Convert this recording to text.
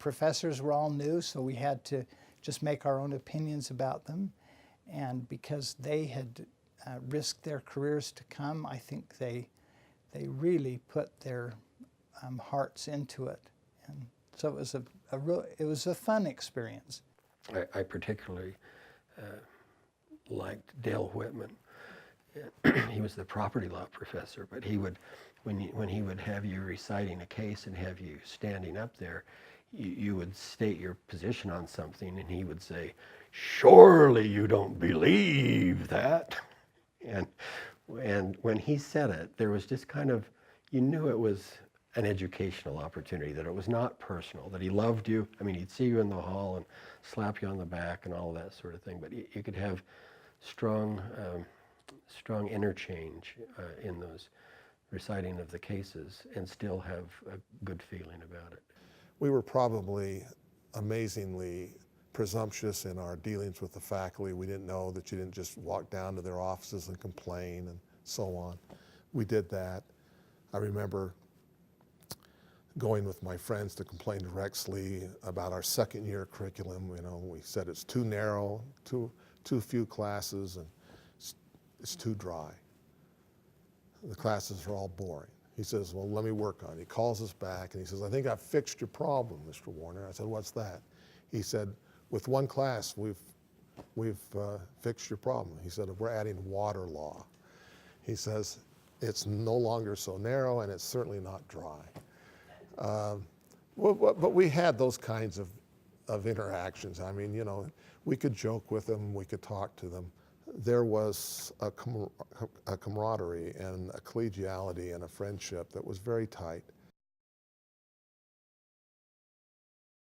professors were all new, so we had to just make our own opinions about them. And because they had risked their careers to come, I think they really put their hearts into it. And so it was a fun experience. I particularly liked Dale Whitman. He was the property law professor, but he would, when he would have you reciting a case and have you standing up there, you would state your position on something, and he would say, "Surely you don't believe that." And when he said it, there was just kind of, you knew it was an educational opportunity, that it was not personal, that he loved you. I mean, he'd see you in the hall and slap you on the back and all that sort of thing, but you could have strong interchange in those reciting of the cases and still have a good feeling about it. We were probably amazingly presumptuous in our dealings with the faculty. We didn't know that you didn't just walk down to their offices and complain and so on. We did that. I remember going with my friends to complain to Rexley about our second year curriculum. You know, we said it's too narrow, too few classes, and it's too dry. The classes are all boring. He says, "Well, let me work on it." He calls us back and he says, "I think I've fixed your problem, Mr. Warner." I said, "What's that?" He said, "With one class, we've fixed your problem." He said, "We're adding water law." He says, "It's no longer so narrow and it's certainly not dry." But we had those kinds of interactions. I mean, you know, we could joke with them, we could talk to them. There was a camaraderie and a collegiality and a friendship that was very tight.